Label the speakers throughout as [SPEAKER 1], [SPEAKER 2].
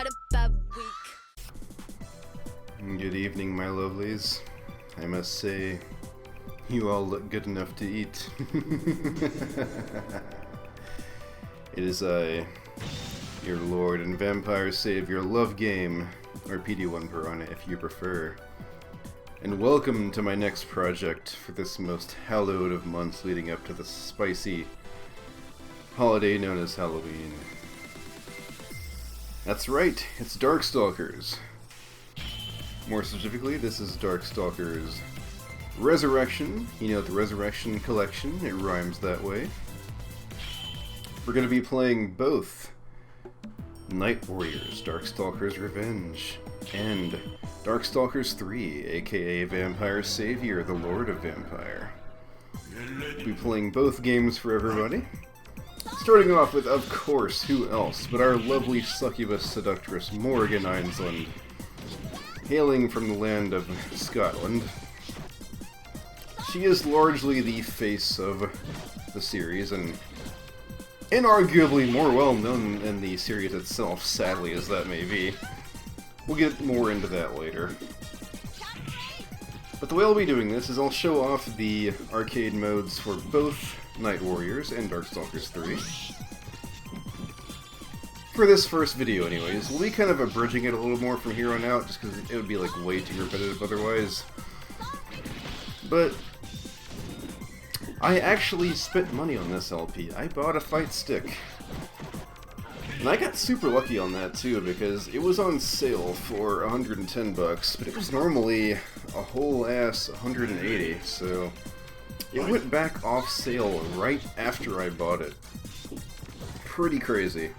[SPEAKER 1] had a bad week.
[SPEAKER 2] Good evening, my lovelies. I must say, you all look good enough to eat. It is I, your lord and vampire savior love game, or PD1 Piranha if you prefer. And welcome to my next project for this most hallowed of months leading up to the spicy holiday known as Halloween. That's right, it's Darkstalkers. More specifically, this is Darkstalkers Resurrection. You know, the Resurrection Collection, it rhymes that way. We're going to be playing both Night Warriors, Darkstalkers Revenge, and Darkstalkers 3, aka Vampire Savior, the Lord of Vampire. We'll be playing both games for everybody. Starting off with, of course, who else but our lovely succubus seductress Morrigan Einsland, hailing from the land of Scotland. She is largely the face of the series, and inarguably more well known in the series itself, sadly as that may be. We'll get more into that later. But the way I'll be doing this is I'll show off the arcade modes for both Night Warriors and Darkstalkers 3. For this first video anyways, we'll be kind of abridging it a little more from here on out, just because it would be like way too repetitive otherwise. But I actually spent money on this LP. I bought a fight stick. And I got super lucky on that too, because it was on sale for 110 bucks, but it was normally a whole ass 180, so it went back off sale right after I bought it. Pretty crazy.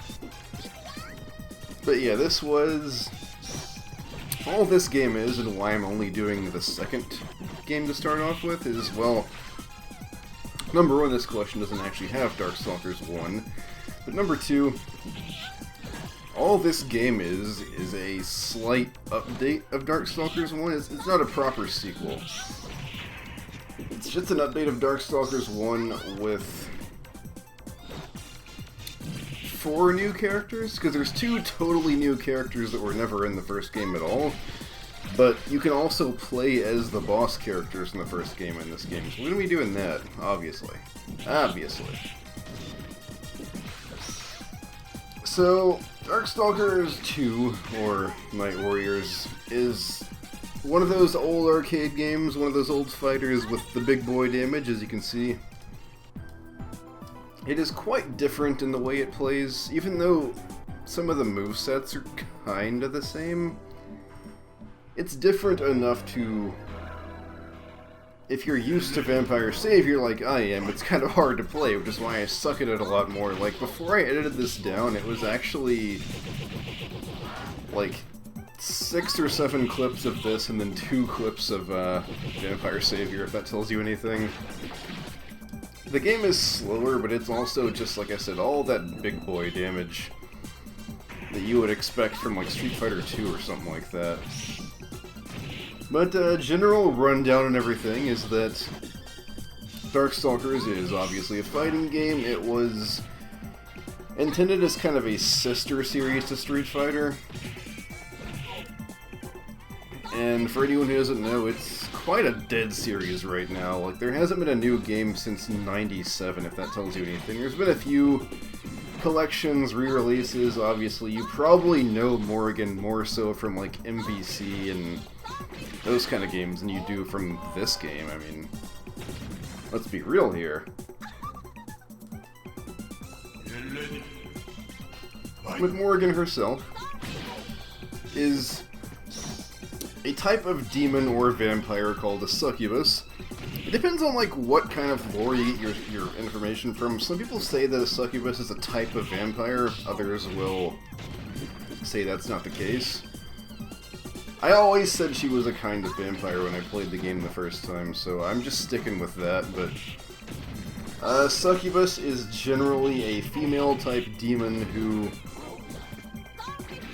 [SPEAKER 2] But yeah, this was all this game is, and why I'm only doing the second game to start off with is, well, number one, this collection doesn't actually have Darkstalkers 1, but number two, all this game is a slight update of Darkstalkers 1. It's not a proper sequel. It's just an update of Darkstalkers 1 with 4 new characters, because there's 2 totally new characters that were never in the first game at all, but you can also play as the boss characters in the first game in this game, so we're going to be doing that, obviously. So, Darkstalkers 2, or Night Warriors, is one of those old arcade games, one of those old fighters with the big boy damage, as you can see. It is quite different in the way it plays, even though some of the movesets are kinda the same. It's different enough to, if you're used to Vampire Savior like I am, it's kind of hard to play, which is why I suck at it a lot more. Like, before I edited this down, it was actually like 6 or 7 clips of this and then 2 clips of Vampire Savior, if that tells you anything. The game is slower, but it's also just, like I said, all that big boy damage that you would expect from like Street Fighter 2 or something like that. But general rundown and everything is that Darkstalkers is obviously a fighting game. It was intended as kind of a sister series to Street Fighter. And for anyone who doesn't know, it's quite a dead series right now. Like, there hasn't been a new game since '97, if that tells you anything. There's been a few collections, re-releases, obviously. You probably know Morrigan more so from, like, MVC and those kind of games than you do from this game. I mean, let's be real here. With Morrigan herself is a type of demon or vampire called a succubus. It depends on like what kind of lore you get your information from. Some people say that a succubus is a type of vampire, others will say that's not the case. I always said she was a kind of vampire when I played the game the first time, so I'm just sticking with that, but succubus is generally a female type demon who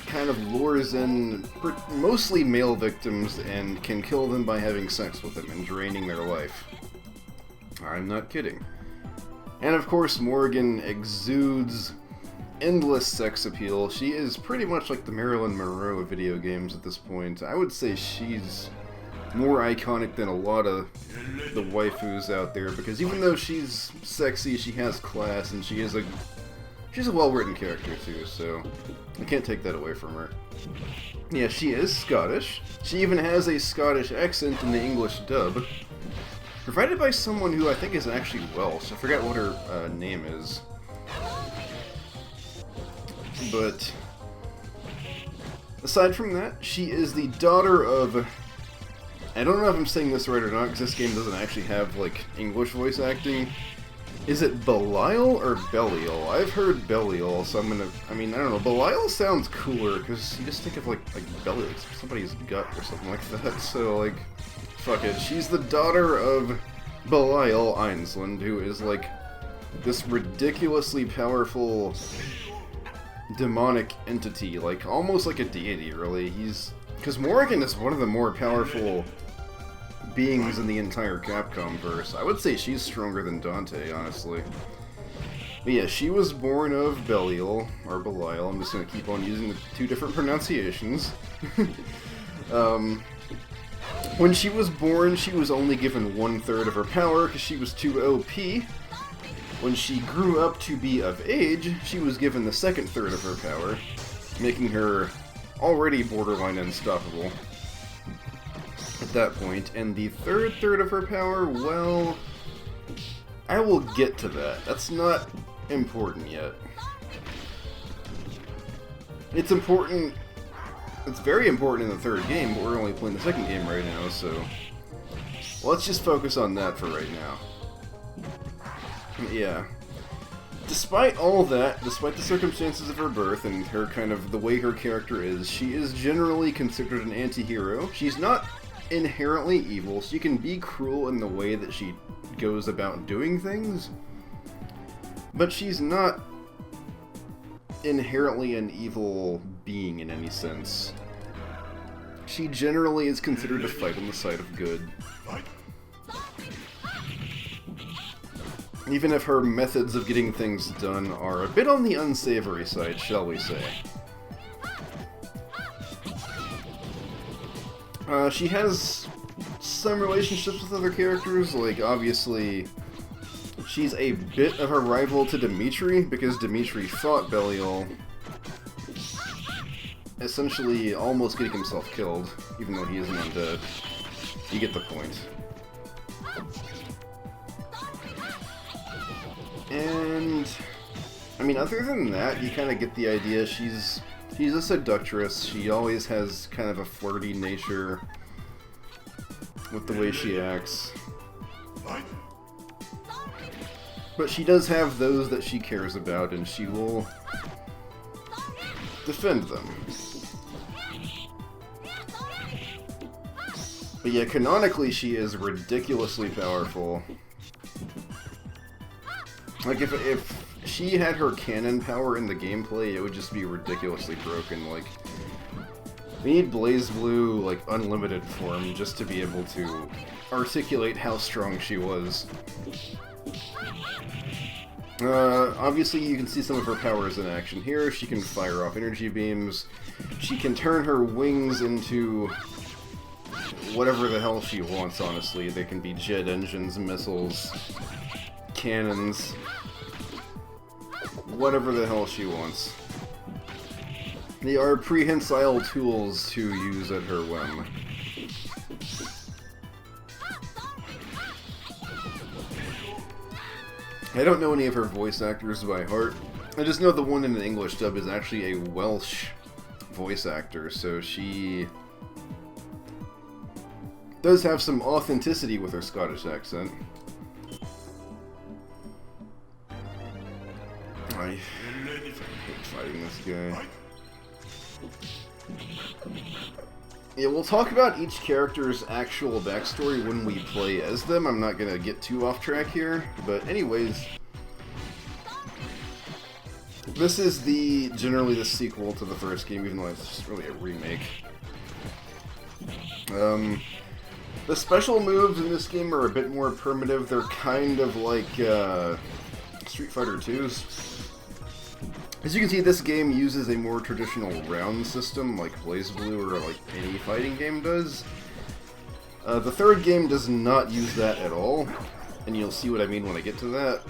[SPEAKER 2] kind of lures in mostly male victims and can kill them by having sex with them and draining their life. I'm not kidding. And of course, Morrigan exudes endless sex appeal. She is pretty much like the Marilyn Monroe of video games at this point. I would say she's more iconic than a lot of the waifus out there, because even though she's sexy, she has class, and she's a well-written character too, so I can't take that away from her. Yeah, she is Scottish. She even has a Scottish accent in the English dub, provided by someone who I think is actually Welsh. I forgot what her name is. But aside from that, she is the daughter of... I don't know if I'm saying this right or not, because this game doesn't actually have, like, English voice acting. Is it Belial or Belial? I've heard Belial, so I'm gonna... I mean, I don't know. Belial sounds cooler, because you just think of, like Belial, like somebody's gut or something like that, so, like, fuck it. She's the daughter of Belial Einsland, who is, like, this ridiculously powerful demonic entity, like, almost like a deity, really. Because Morrigan is one of the more powerful beings in the entire Capcom verse. I would say she's stronger than Dante, honestly. But yeah, she was born of Belial, or Belial. I'm just going to keep on using the two different pronunciations. When she was born, she was only given 1/3 of her power because she was too OP. When she grew up to be of age, she was given the 2/3 of her power, making her already borderline unstoppable at that point. And the 3rd of her power, well, I will get to that. That's not important yet. It's important. It's very important in the 3rd game, but we're only playing the 2nd game right now, so let's just focus on that for right now. Yeah. Despite all that, despite the circumstances of her birth and her kind of the way her character is, she is generally considered an anti-hero. She's not inherently evil. She can be cruel in the way that she goes about doing things, but she's not inherently an evil being in any sense. She generally is considered to fight on the side of good. Even if her methods of getting things done are a bit on the unsavory side, shall we say. She has some relationships with other characters, like, obviously, she's a bit of a rival to Dimitri, because Dimitri fought Belial, essentially almost getting himself killed, even though he isn't undead. You get the point. And, I mean, other than that, you kind of get the idea. She's a seductress. She always has kind of a flirty nature with the way she acts. But she does have those that she cares about, and she will defend them. But yeah, canonically, she is ridiculously powerful. Like, if she had her cannon power in the gameplay, it would just be ridiculously broken. Like, we need BlazBlue, like, unlimited form just to be able to articulate how strong she was. Obviously you can see some of her powers in action here. She can fire off energy beams. She can turn her wings into whatever the hell she wants, honestly. They can be jet engines, missiles, cannons, whatever the hell she wants. They are prehensile tools to use at her whim. I don't know any of her voice actors by heart. I just know the one in the English dub is actually a Welsh voice actor, so she does have some authenticity with her Scottish accent. I hate fighting this guy. Yeah, we'll talk about each character's actual backstory when we play as them. I'm not gonna get too off track here, but anyways, this is generally the sequel to the first game, even though it's just really a remake. The special moves in this game are a bit more primitive. They're kind of like Street Fighter 2's. As you can see, this game uses a more traditional round system like BlazBlue or like any fighting game does. The third game does not use that at all, and you'll see what I mean when I get to that.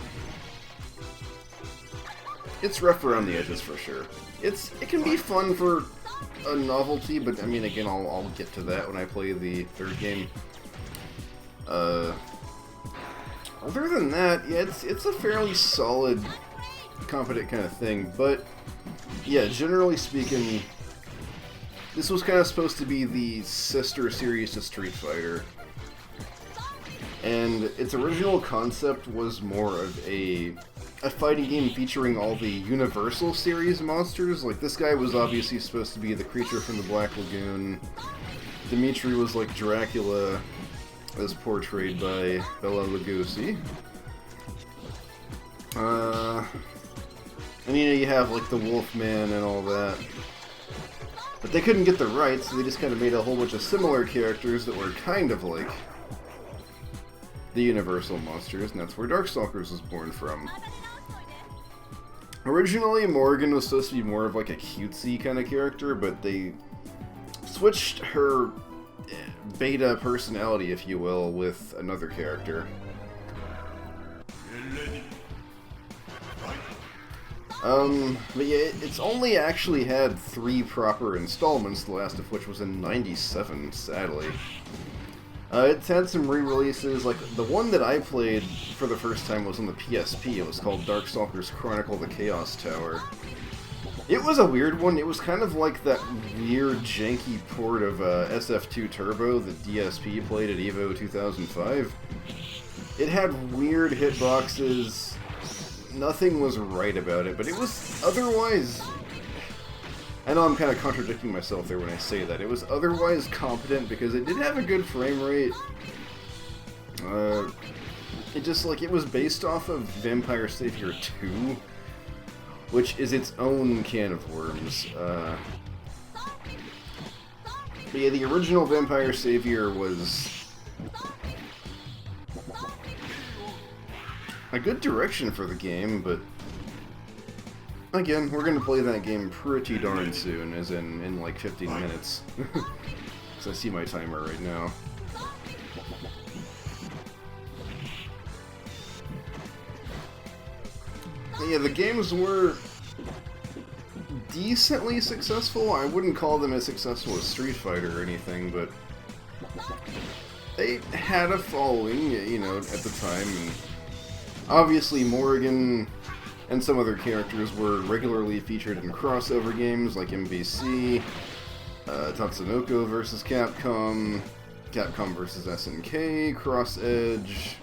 [SPEAKER 2] It's rough around the edges for sure. It can be fun for a novelty, but I mean, again, I'll get to that when I play the third game. Other than that, yeah, it's a fairly solid, competent kind of thing, but yeah, generally speaking, this was kind of supposed to be the sister series to Street Fighter, and its original concept was more of a fighting game featuring all the Universal series monsters. Like, this guy was obviously supposed to be the creature from the Black Lagoon. Dimitri was like Dracula, as portrayed by Bela Lugosi. And you have like the Wolfman and all that. But they couldn't get the rights, so they just kind of made a whole bunch of similar characters that were kind of like the Universal monsters, and that's where Darkstalkers was born from. Originally, Morrigan was supposed to be more of like a cutesy kind of character, but they switched her beta personality, if you will, with another character. But yeah, it's only actually had 3 proper installments, the last of which was in '97, sadly. It's had some re-releases, like the one that I played for the first time was on the PSP. It was called Darkstalkers Chronicle the Chaos Tower. It was a weird one. It was kind of like that weird, janky port of SF2 Turbo that DSP played at EVO 2005. It had weird hitboxes. Nothing was right about it, but it was otherwise... I know I'm kind of contradicting myself there when I say that. It was otherwise competent because it did have a good frame rate. It just, like, it was based off of Vampire Savior 2, which is its own can of worms. But yeah, the original Vampire Savior was a good direction for the game, but again, we're going to play that game pretty darn soon, as in like 15 minutes. Because I see my timer right now. Yeah, the games were decently successful. I wouldn't call them as successful as Street Fighter or anything, but they had a following, you know, at the time. And obviously, Morrigan and some other characters were regularly featured in crossover games like MVC, Tatsunoko vs. Capcom, Capcom vs. SNK, Cross Edge,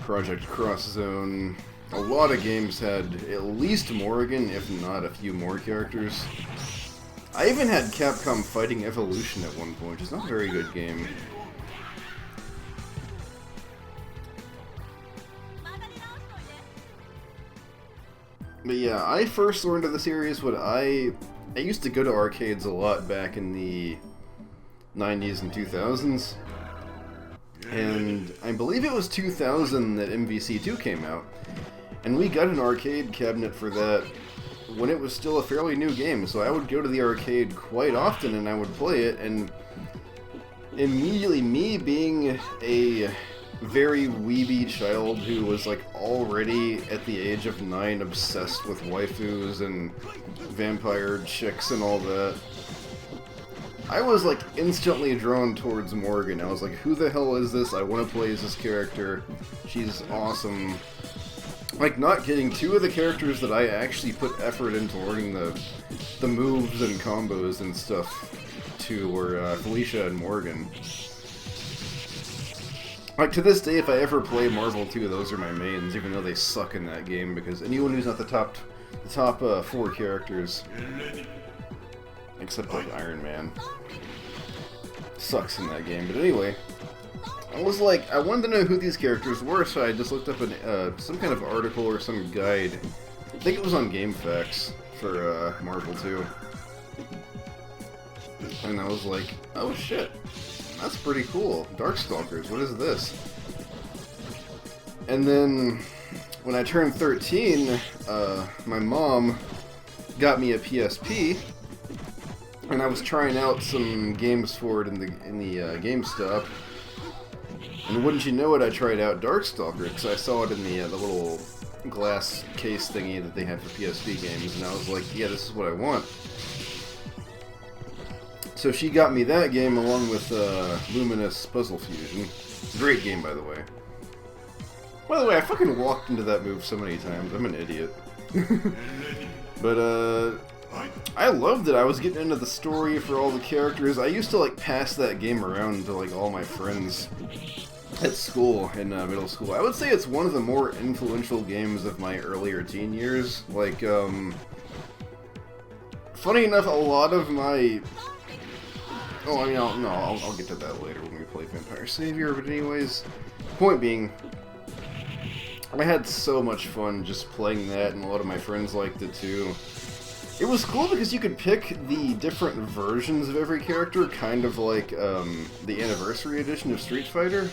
[SPEAKER 2] Project Cross Zone. A lot of games had at least Morrigan, if not a few more characters. I even had Capcom Fighting Evolution at one point, which is not a very good game. But yeah, I first learned of the series when I used to go to arcades a lot back in the 90s and 2000s. And I believe it was 2000 that MVC2 came out. And we got an arcade cabinet for that when it was still a fairly new game. So I would go to the arcade quite often and I would play it. And immediately, me being a very weeby child who was like already at the age of 9 obsessed with waifus and vampire chicks and all that, I was like instantly drawn towards Morrigan. I was like, who the hell is this? I want to play as this character. She's awesome. Like, not kidding, 2 of the characters that I actually put effort into learning the moves and combos and stuff to were Felicia and Morrigan. Like, to this day, if I ever play Marvel 2, those are my mains, even though they suck in that game, because anyone who's not the top 4 characters, except like Iron Man, sucks in that game. But anyway, I was like, I wanted to know who these characters were, so I just looked up some kind of article or some guide. I think it was on GameFAQs for Marvel 2. And I was like, oh shit, that's pretty cool. Darkstalkers, what is this? And then, when I turned 13, my mom got me a PSP, and I was trying out some games for it in the GameStop. And wouldn't you know it, I tried out Darkstalkers, because I saw it in the little glass case thingy that they had for PSP games, and I was like, yeah, this is what I want. So she got me that game along with Luminous Puzzle Fusion. Great game, by the way. By the way, I fucking walked into that move so many times. I'm an idiot. But, I loved it. I was getting into the story for all the characters. I used to, like, pass that game around to, like, all my friends at school, in middle school. I would say it's one of the more influential games of my earlier teen years. Like, funny enough, a lot of my... Oh, I mean, I'll get to that later when we play Vampire Savior, but anyways, point being, I had so much fun just playing that, and a lot of my friends liked it too. It was cool because you could pick the different versions of every character, kind of like the Anniversary Edition of Street Fighter.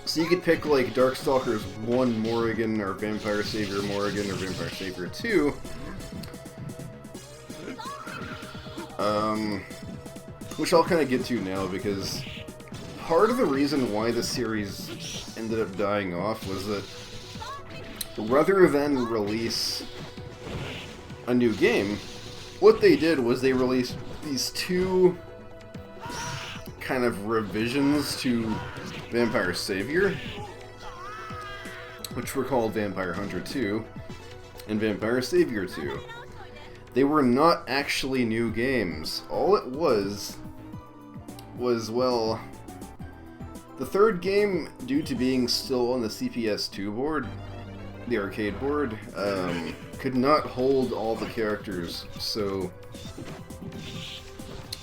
[SPEAKER 2] So you could pick like Darkstalkers 1 Morrigan, or Vampire Savior Morrigan, or Vampire Savior 2. Which I'll kind of get to now, because part of the reason why the series ended up dying off was that rather than release a new game, what they did was they released these 2 kind of revisions to Vampire Savior, which were called Vampire Hunter 2 and Vampire Savior 2. They were not actually new games. All it was, well, the third game, due to being still on the CPS2 board, the arcade board, could not hold all the characters, so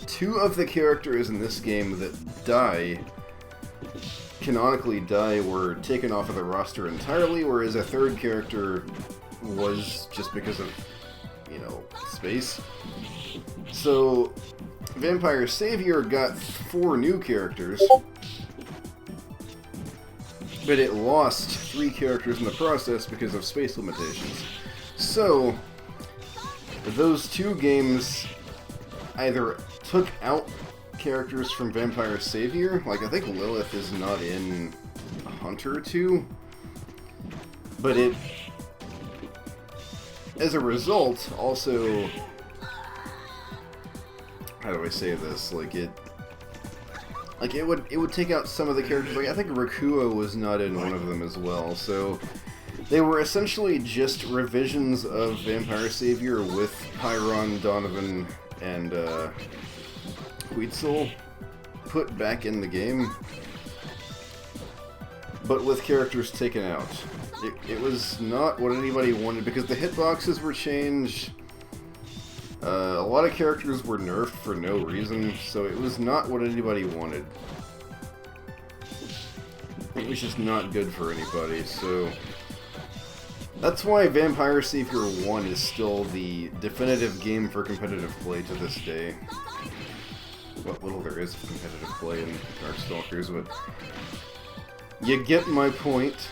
[SPEAKER 2] 2 of the characters in this game that canonically die, were taken off of the roster entirely, whereas a third character was just because of, you know, space. So, Vampire Savior got 4 new characters, but it lost 3 characters in the process because of space limitations. So, those 2 games either took out characters from Vampire Savior, like I think Lilith is not in Hunter 2, but it, as a result, also, how do I say this, like it would take out some of the characters. Like I think Rakuo was not in one of them as well, so they were essentially just revisions of Vampire Savior with Pyron, Donovan, and Huitzel put back in the game, but with characters taken out. It was not what anybody wanted, because the hitboxes were changed, a lot of characters were nerfed for no reason, so it was not what anybody wanted. It was just not good for anybody, so that's why Vampire Savior 1 is still the definitive game for competitive play to this day. What little there is of competitive play in Darkstalkers, but you get my point.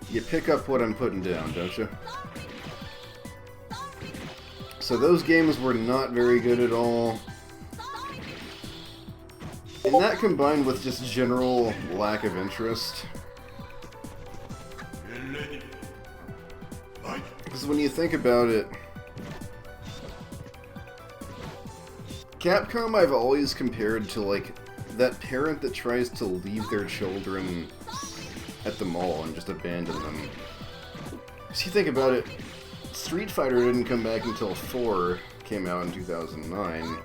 [SPEAKER 2] You pick up what I'm putting down, don't you? So those games were not very good at all. And that combined with just general lack of interest. Because when you think about it, Capcom I've always compared to like that parent that tries to leave their children at the mall and just abandon them. So you think about it, Street Fighter didn't come back until 4 came out in 2009.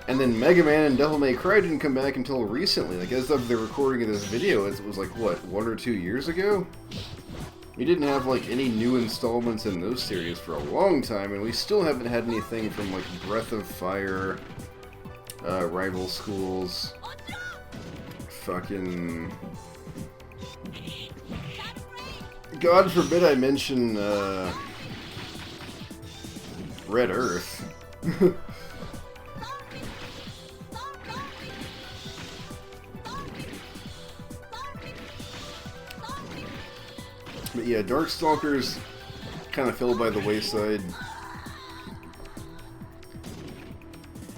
[SPEAKER 2] And then Mega Man and Devil May Cry didn't come back until recently. Like, as of the recording of this video, it was like, what, 1 or 2 years ago? We didn't have, like, any new installments in those series for a long time, and we still haven't had anything from, like, Breath of Fire, Rival Schools, fucking... God forbid I mention, Red Earth. But yeah, Darkstalkers kind of fell by the wayside.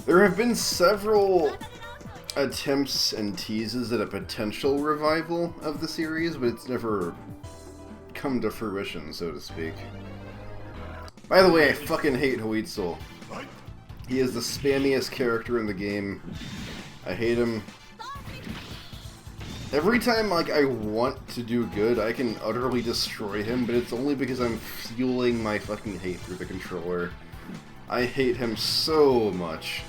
[SPEAKER 2] There have been several attempts and teases at a potential revival of the series, but it's never come to fruition, so to speak. By the way, I fucking hate Huitzel. He is the spammiest character in the game. I hate him. Every time, like, I want to do good, I can utterly destroy him, but it's only because I'm fueling my fucking hate through the controller. I hate him so much.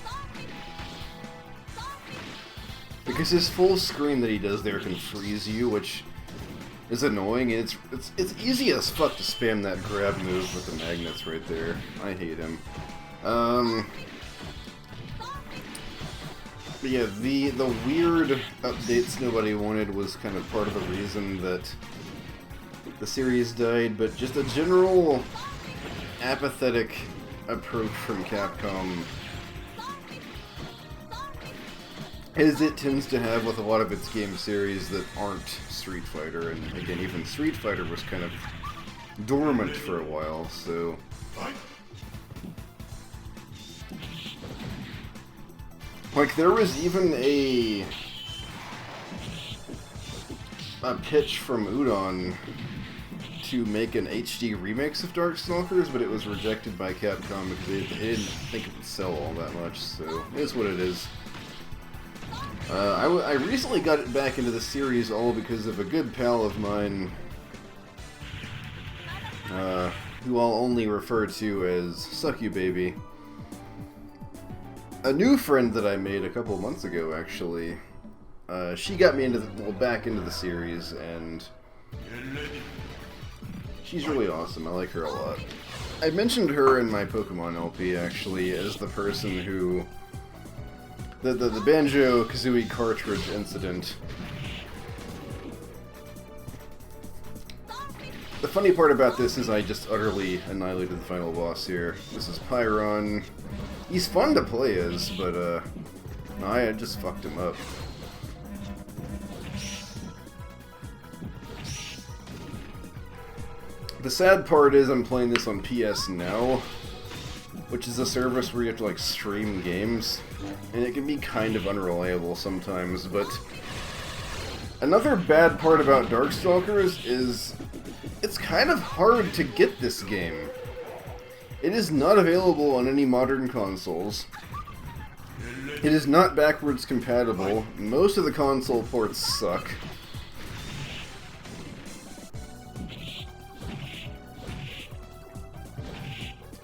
[SPEAKER 2] Because his full screen that he does there can freeze you, which is annoying, and it's easy as fuck to spam that grab move with the magnets right there. I hate him. But yeah, the weird updates nobody wanted was kind of part of the reason that the series died, but just a general apathetic approach from Capcom, as it tends to have with a lot of its game series that aren't Street Fighter, and again, even Street Fighter was kind of dormant for a while, so... Like, there was even a pitch from Udon to make an HD remix of Darkstalkers, but it was rejected by Capcom because they didn't think it would sell all that much, so it is what it is. I recently got it back into the series all because of a good pal of mine, who I'll only refer to as Suck You Baby. A new friend that I made a couple of months ago, actually. She got me into back into the series, and she's really awesome. I like her a lot. I mentioned her in my Pokemon LP, actually, as the person who... The Banjo-Kazooie cartridge incident. The funny part about this is I just utterly annihilated the final boss here. This is Pyron. He's fun to play as, but I just fucked him up. The sad part is I'm playing this on PS Now, which is a service where you have to, like, stream games, and it can be kind of unreliable sometimes, but another bad part about Darkstalkers is it's kind of hard to get this game. It is not available on any modern consoles. It is not backwards compatible. Most of the console ports suck.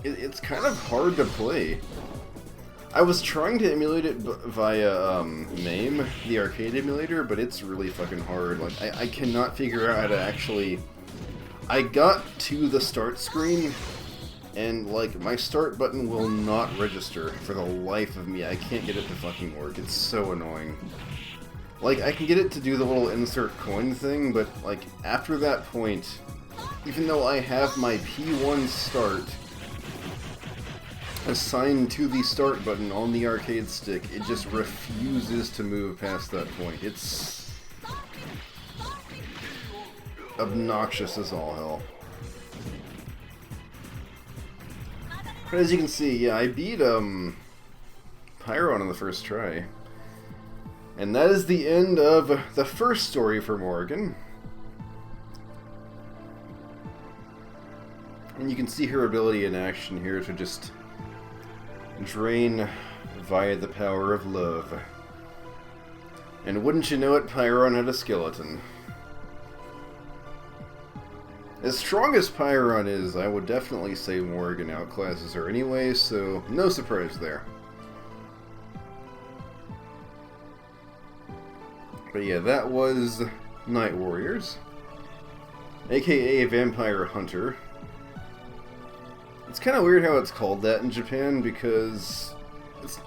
[SPEAKER 2] It's kind of hard to play. I was trying to emulate it via MAME, the arcade emulator, but it's really fucking hard. Like, I cannot figure out how to actually... I got to the start screen, and, like, my start button will not register for the life of me. I can't get it to fucking work. It's so annoying. Like, I can get it to do the little insert coin thing, but, like, after that point, even though I have my P1 start assigned to the start button on the arcade stick, it just refuses to move past that point. It's obnoxious as all hell. But as you can see, yeah, I beat Pyron on the first try. And that is the end of the first story for Morrigan. And you can see her ability in action here to just drain via the power of love. And wouldn't you know it, Pyron had a skeleton. As strong as Pyron is, I would definitely say Morrigan outclasses her anyway, so no surprise there. But yeah, that was Night Warriors, aka Vampire Hunter. It's kind of weird how it's called that in Japan, because it's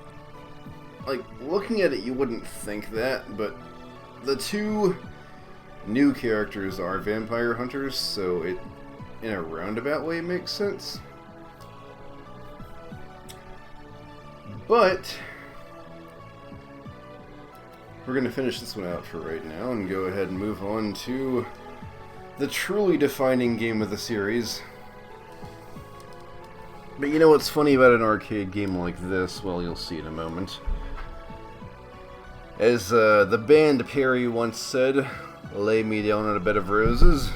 [SPEAKER 2] like, looking at it you wouldn't think that, but the two new characters are vampire hunters, so it, in a roundabout way, makes sense. But we're going to finish this one out for right now and go ahead and move on to the truly defining game of the series. But you know what's funny about an arcade game like this? Well, you'll see in a moment. As the band Perry once said, lay me down on a bed of roses.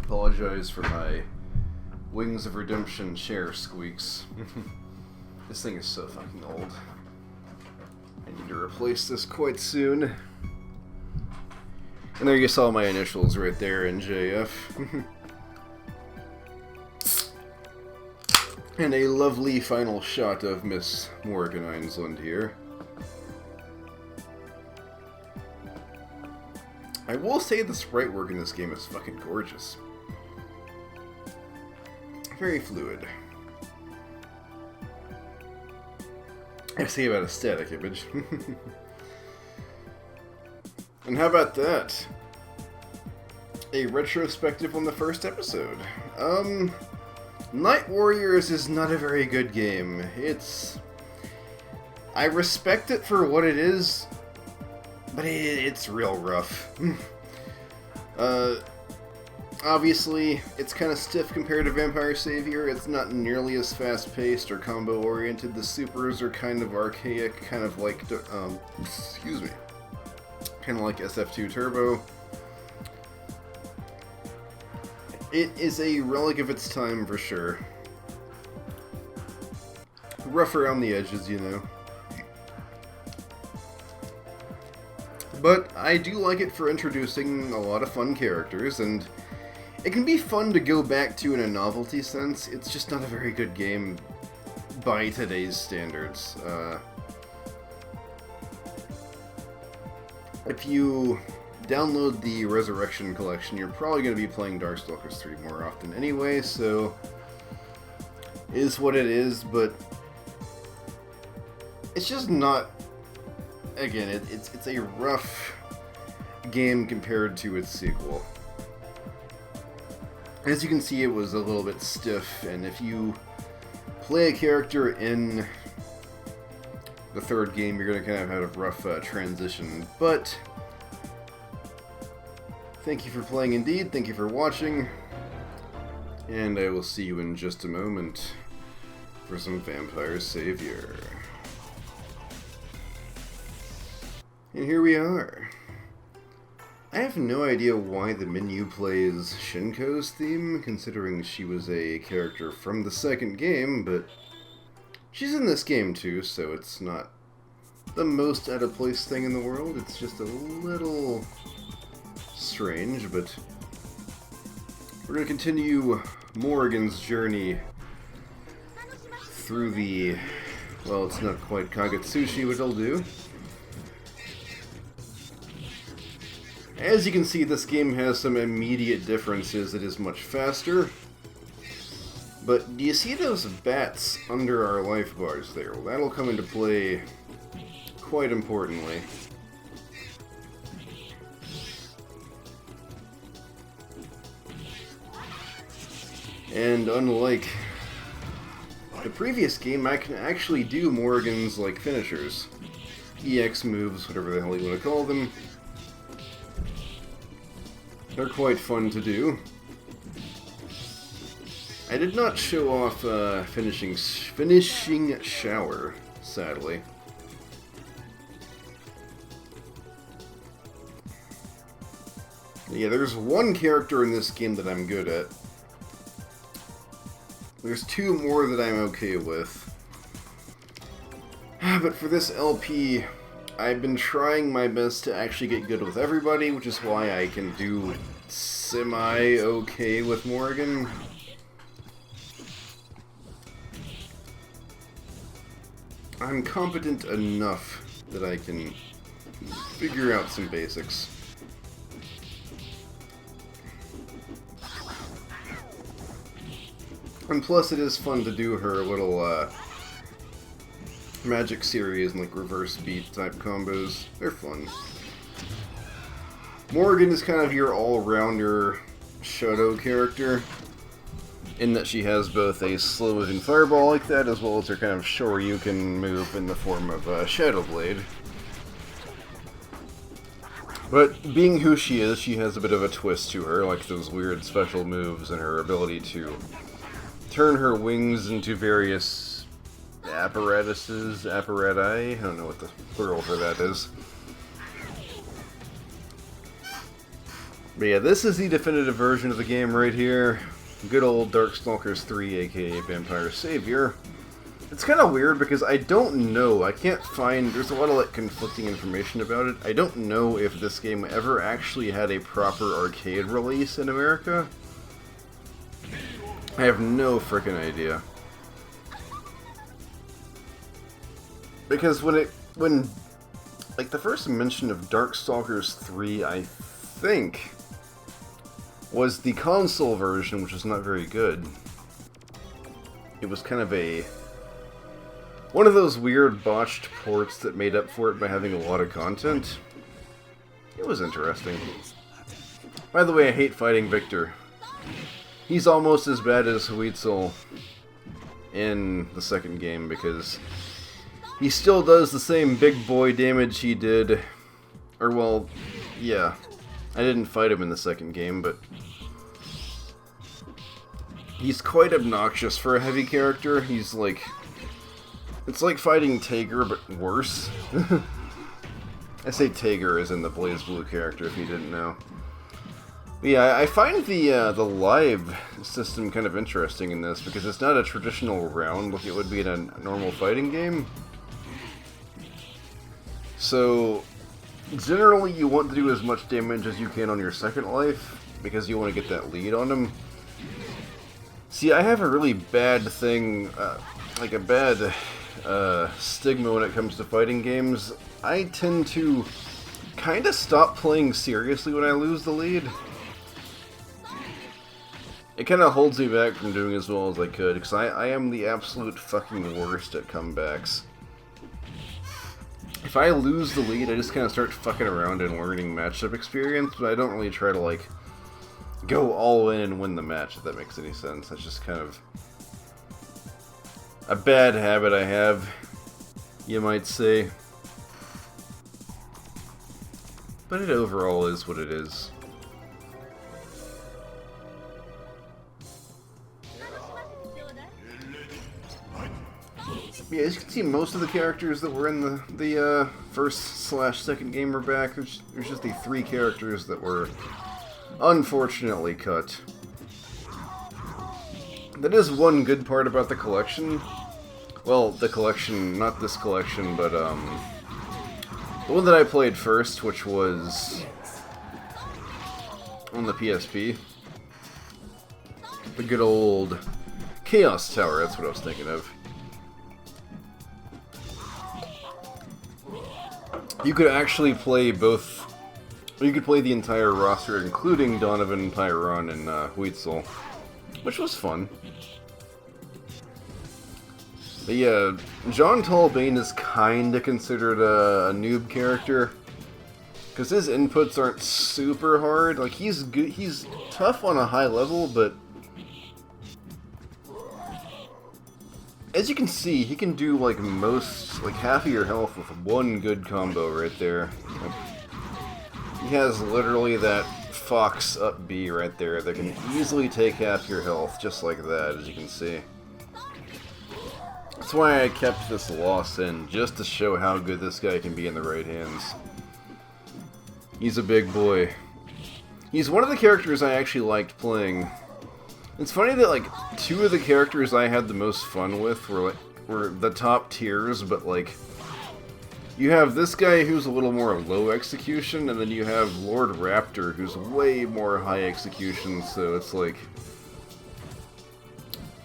[SPEAKER 2] Apologize for my Wings of Redemption chair squeaks. This thing is so fucking old. I need to replace this quite soon. And there you saw my initials right there, NJF. And a lovely final shot of Miss Morgan Einsland here. I will say the sprite work in this game is fucking gorgeous. Very fluid. I say about a static image. And how about that? A retrospective on the first episode. Night Warriors is not a very good game. I respect it for what it is, but it's real rough. Obviously, it's kind of stiff compared to Vampire Savior. It's not nearly as fast-paced or combo-oriented. The supers are kind of archaic, kind of like, excuse me, kind of like SF2 Turbo. It is a relic of its time for sure. Rough around the edges, you know. But I do like it for introducing a lot of fun characters, and it can be fun to go back to in a novelty sense. It's just not a very good game by today's standards. If you download the Resurrection Collection, you're probably going to be playing Darkstalkers 3 more often anyway, so it is what it is, but it's just not, again, it's a rough game compared to its sequel. As you can see, it was a little bit stiff, and if you play a character in the third game, you're going to kind of have a rough transition, but thank you for playing indeed, thank you for watching, and I will see you in just a moment for some Vampire Savior. And here we are. I have no idea why the menu plays Shinko's theme, considering she was a character from the second game, but she's in this game too, so it's not the most out-of-place thing in the world. It's just a little strange, but we're going to continue Morrigan's journey through the, well, it's not quite Kagetsushi, but it'll do. As you can see, this game has some immediate differences. It is much faster. But do you see those bats under our life bars there? Well, that'll come into play quite importantly. And unlike the previous game, I can actually do Morrigan's, like, finishers. EX moves, whatever the hell you want to call them. They're quite fun to do. I did not show off finishing shower, sadly. Yeah, there's one character in this game that I'm good at. There's two more that I'm okay with. But for this LP, I've been trying my best to actually get good with everybody, which is why I can do semi-okay with Morrigan. I'm competent enough that I can figure out some basics. And plus it is fun to do her little magic series and like reverse beat type combos. They're fun. Morrigan is kind of your all-rounder Shoto character, in that she has both a slow-moving fireball like that, as well as her kind of Shoryuken move in the form of Shadow Blade. But being who she has a bit of a twist to her, like those weird special moves and her ability to turn her wings into various apparati, I don't know what the plural for that is. But yeah, this is the definitive version of the game right here. Good old Darkstalkers 3, aka Vampire Savior. It's kind of weird because I don't know, I can't find, there's a lot of like conflicting information about it. I don't know if this game ever actually had a proper arcade release in America. I have no frickin' idea. Because when like the first mention of Darkstalkers 3, I think, was the console version, which was not very good. It was kind of one of those weird botched ports that made up for it by having a lot of content. It was interesting. By the way, I hate fighting Victor. He's almost as bad as Huitzel in the second game because he still does the same big boy damage he did. Or, well, yeah. I didn't fight him in the second game, but he's quite obnoxious for a heavy character. He's like... It's like fighting Tager, but worse. I say Tager as in the BlazBlue character, if you didn't know. But yeah, I find the live system kind of interesting in this, because it's not a traditional round like it would be in a normal fighting game. So, generally you want to do as much damage as you can on your second life, because you want to get that lead on him. See, I have a really bad thing, like a bad stigma when it comes to fighting games. I tend to kind of stop playing seriously when I lose the lead. It kind of holds me back from doing as well as I could, because I am the absolute fucking worst at comebacks. If I lose the lead, I just kind of start fucking around and learning matchup experience, but I don't really try to, like, go all in and win the match, if that makes any sense. That's just kind of a bad habit I have, you might say. But it overall is what it is. Yeah, as you can see, most of the characters that were in the first/second game are back. There's just the 3 characters that were unfortunately cut. That is one good part about the collection. Well, the collection, not this collection, but the one that I played first, which was on the PSP. The good old Chaos Tower, that's what I was thinking of. You could actually play both. You could play the entire roster, including Donovan, Pyron, and Huitzel, which was fun. The John Talbane is kinda considered a noob character, because his inputs aren't super hard. Like, he's good, he's tough on a high level, but as you can see, he can do like half of your health with one good combo right there. Like, he has literally that Fox up B right there that can easily take half your health, just like that, as you can see. That's why I kept this loss in, just to show how good this guy can be in the right hands. He's a big boy. He's one of the characters I actually liked playing. It's funny that, like, 2 of the characters I had the most fun with were the top tiers, but, like, you have this guy who's a little more low execution, and then you have Lord Raptor, who's way more high execution, so it's like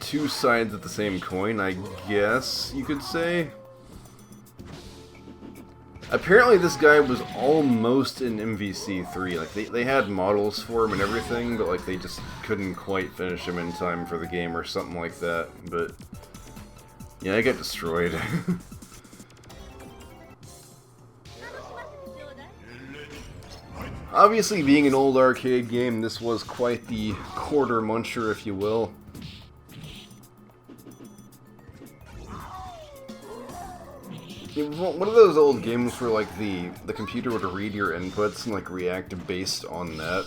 [SPEAKER 2] 2 sides of the same coin, I guess you could say. Apparently this guy was almost in MVC3, like they had models for him and everything, but like they just couldn't quite finish him in time for the game or something like that, but yeah, I got destroyed. Obviously, being an old arcade game, this was quite the quarter muncher, if you will. It one of those old games where like the computer would read your inputs and like react based on that.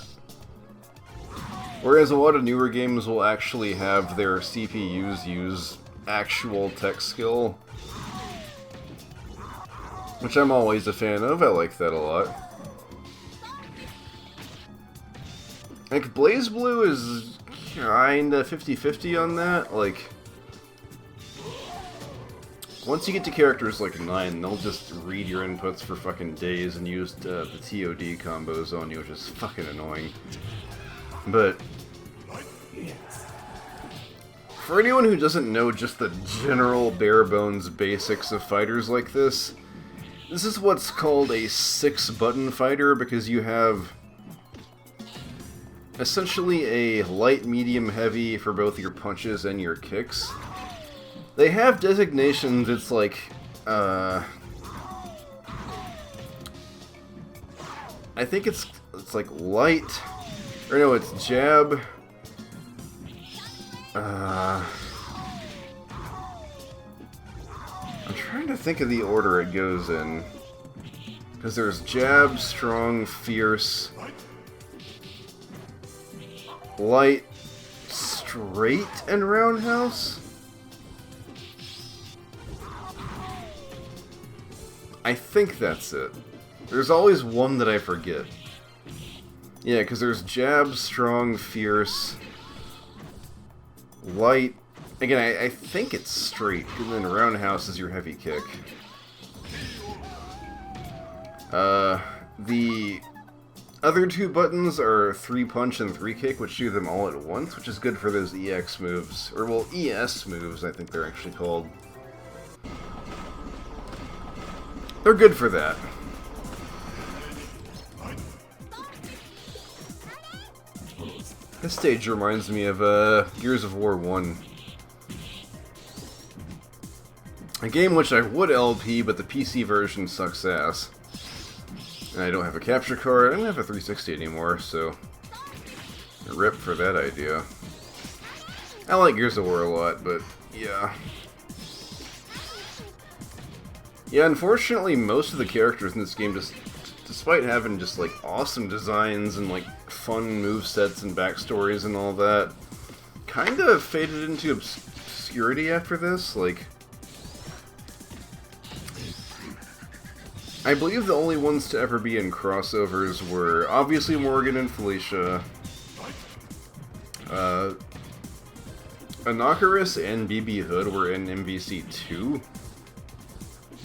[SPEAKER 2] Whereas a lot of newer games will actually have their CPUs use actual tech skill, which I'm always a fan of. I like that a lot. Like, BlazBlue is kinda 50-50 on that. Like, once you get to characters like 9, they'll just read your inputs for fucking days and use the TOD combos on you, which is fucking annoying. But for anyone who doesn't know just the general bare-bones basics of fighters like this is what's called a 6-button fighter, because you have essentially a light, medium, heavy for both your punches and your kicks. They have designations. It's like, I think it's like light, or no, it's jab. I'm trying to think of the order it goes in, because there's jab, strong, fierce, light, straight, and roundhouse? I think that's it. There's always one that I forget. Yeah, because there's jab, strong, fierce, light. Again, I think it's straight, and then roundhouse is your heavy kick. The other 2 buttons are 3 punch and 3 kick, which do them all at once, which is good for those EX moves. Or, well, ES moves, I think they're actually called. They're good for that. This stage reminds me of Gears of War 1. A game which I would LP, but the PC version sucks ass. And I don't have a capture card. I don't have a 360 anymore, so rip for that idea. I like Gears of War a lot, but yeah. Yeah, unfortunately, most of the characters in this game, just despite having just like awesome designs and like fun movesets and backstories and all that, kind of faded into obscurity after this. Like, I believe the only ones to ever be in crossovers were obviously Morgan and Felicia, Anakaris and BB Hood were in MVC 2.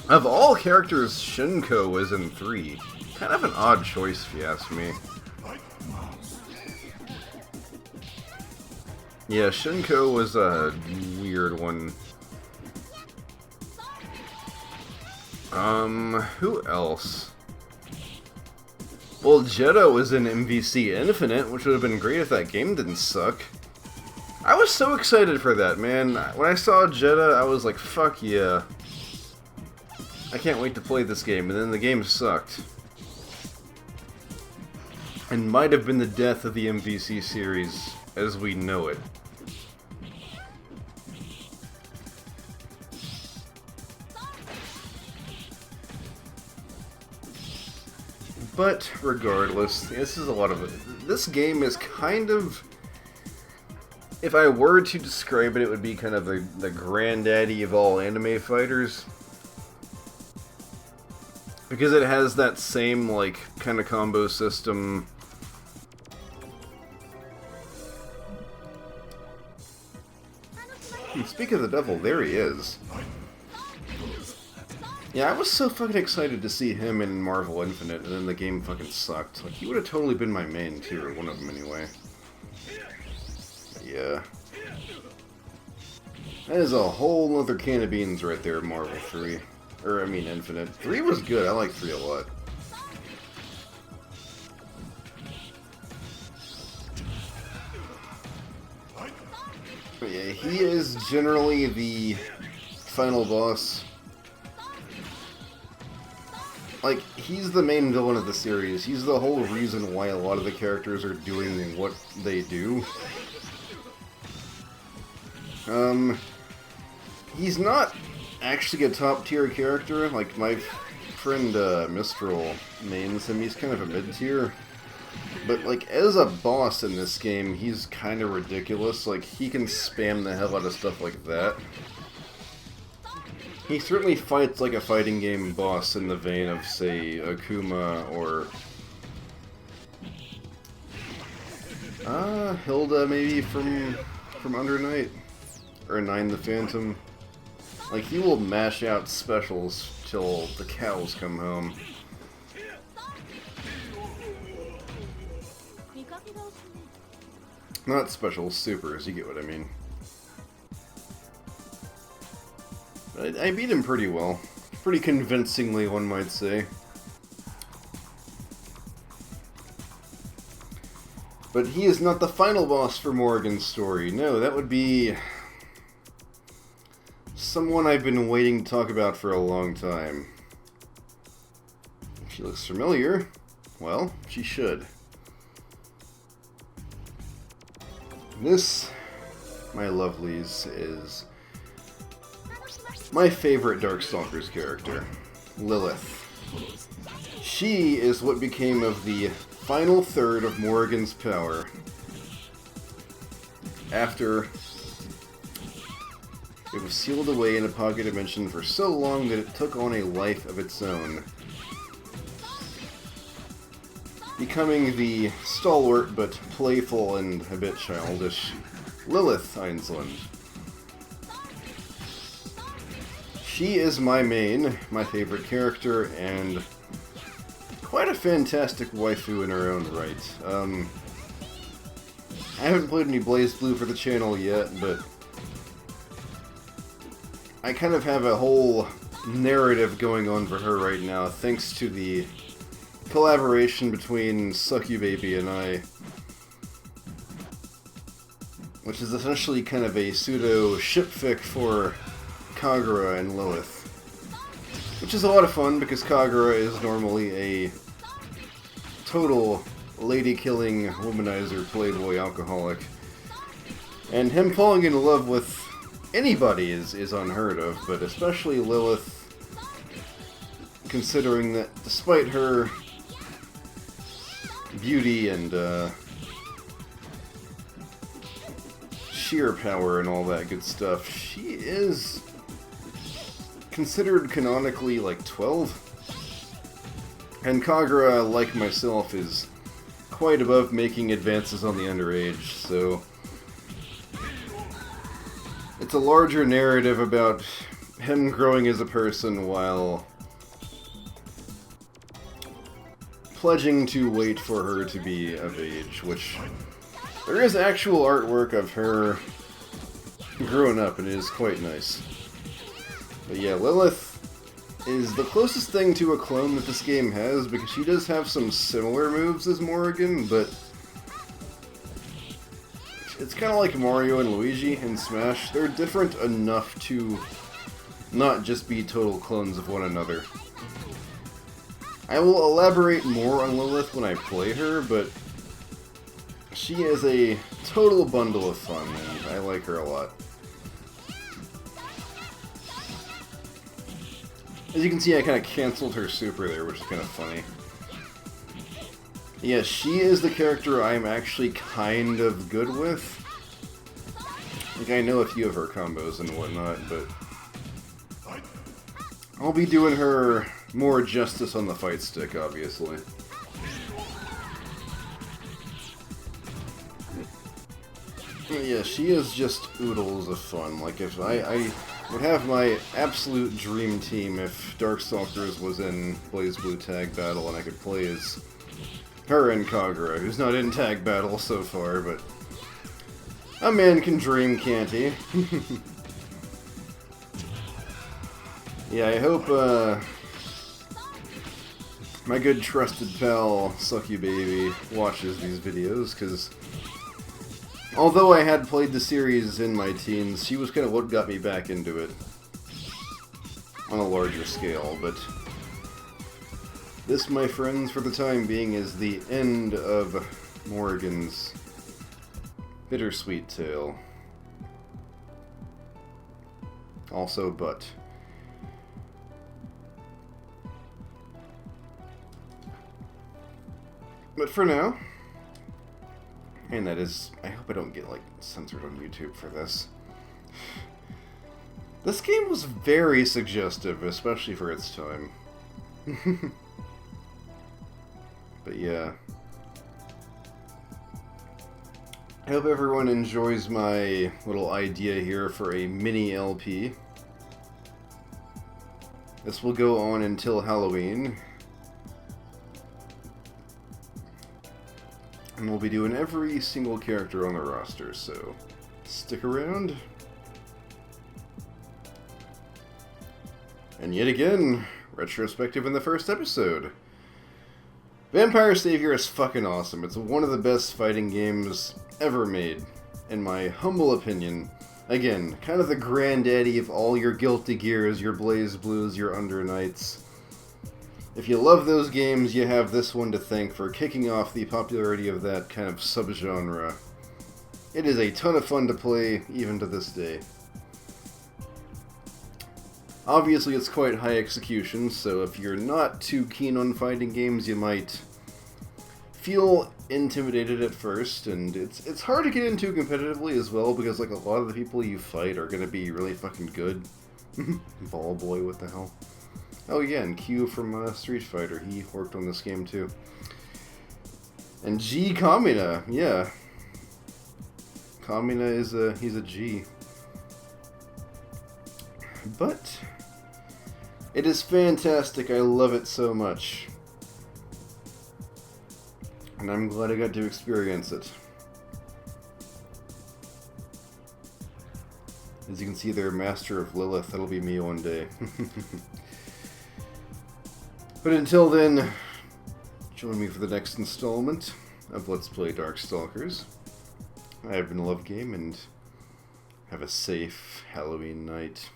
[SPEAKER 2] Of all characters, Shinko was in 3. Kind of an odd choice, if you ask me. Yeah, Shinko was a weird one. Who else? Well, Jeddah was in MVC Infinite, which would have been great if that game didn't suck. I was so excited for that, man. When I saw Jeddah, I was like, fuck yeah. I can't wait to play this game, and then the game sucked. And might have been the death of the MVC series as we know it. But regardless, this is a lot of it. This game is kind of, if I were to describe it, it would be kind of the granddaddy of all anime fighters. Because it has that same, like, kind of combo system. Speak of the devil, there he is. Yeah, I was so fucking excited to see him in Marvel Infinite, and then the game fucking sucked. Like, he would have totally been my main too, or one of them anyway. Yeah. That is a whole other can of beans right there, Marvel 3. Or, I mean, Infinite. 3 was good, I like 3 a lot. But yeah, he is generally the final boss. Like, he's the main villain of the series. He's the whole reason why a lot of the characters are doing what they do. He's not actually a top tier character. Like my friend Mistral mains him, he's kind of a mid tier. But like as a boss in this game, he's kind of ridiculous. Like he can spam the hell out of stuff like that. He certainly fights like a fighting game boss in the vein of, say, Akuma or Hilda, maybe from Under Night, or Nine the Phantom. Like he will mash out specials till the cows come home. Not specials, supers. You get what I mean. I beat him pretty well. Pretty convincingly, one might say. But he is not the final boss for Morrigan's story. No, that would be someone I've been waiting to talk about for a long time. If she looks familiar, well, she should. This, my lovelies, is my favorite Darkstalkers character, Lilith. She is what became of the final third of Morrigan's power after it was sealed away in a pocket dimension for so long that it took on a life of its own, becoming the stalwart but playful and a bit childish Lilith Einsland. She is my main, my favorite character, and quite a fantastic waifu in her own right. I haven't played any BlazBlue for the channel yet, but I kind of have a whole narrative going on for her right now, thanks to the collaboration between Succubaby and I, which is essentially kind of a pseudo shipfic for Kagura and Lilith. Which is a lot of fun, because Kagura is normally a total lady-killing, womanizer, playboy, alcoholic. And him falling in love with anybody is unheard of, but especially Lilith, considering that despite her beauty and sheer power and all that good stuff, she is considered canonically like 12. And Kagura, like myself, is quite above making advances on the underage, so it's a larger narrative about him growing as a person while pledging to wait for her to be of age, which there is actual artwork of her growing up, and it is quite nice. But yeah, Lilith is the closest thing to a clone that this game has, because she does have some similar moves as Morrigan, but it's kind of like Mario and Luigi in Smash. They're different enough to not just be total clones of one another. I will elaborate more on Lilith when I play her, but she is a total bundle of fun, and I like her a lot. As you can see, I kind of canceled her super there, which is kind of funny. Yeah, she is the character I'm actually kind of good with. Like, I know a few of her combos and whatnot, but I'll be doing her more justice on the fight stick, obviously. Yeah, she is just oodles of fun. Like, if I would have my absolute dream team if Darkstalkers was in BlazBlue Tag Battle and I could play as her and Kagura, who's not in Tag Battle so far, but a man can dream, can't he? Yeah, I hope my good trusted pal Succubaby watches these videos, because although I had played the series in my teens, she was kind of what got me back into it on a larger scale, but this, my friends, for the time being, is the end of Morrigan's bittersweet tale. Also, but But for now, and that is, I hope I don't get, like, censored on YouTube for this. This game was very suggestive, especially for its time. But yeah. I hope everyone enjoys my little idea here for a mini LP. This will go on until Halloween. And we'll be doing every single character on the roster, so stick around. And yet again, retrospective in the first episode. Vampire Savior is fucking awesome. It's one of the best fighting games ever made, in my humble opinion. Again, kind of the granddaddy of all your Guilty Gears, your Blaze Blues, your Under Nights. If you love those games, you have this one to thank for kicking off the popularity of that kind of subgenre. It is a ton of fun to play, even to this day. Obviously, it's quite high execution, so if you're not too keen on fighting games, you might feel intimidated at first, and it's hard to get into competitively as well, because like a lot of the people you fight are going to be really fucking good. Ball Boy, what the hell? Oh yeah, and Q from Street Fighter, he worked on this game too. And G Kamina, yeah. Kamina is he's a G. But it is fantastic. I love it so much. And I'm glad I got to experience it. As you can see there, Master of Lilith. That'll be me one day. But until then, join me for the next installment of Let's Play Darkstalkers. I have been Love Game, and have a safe Halloween night.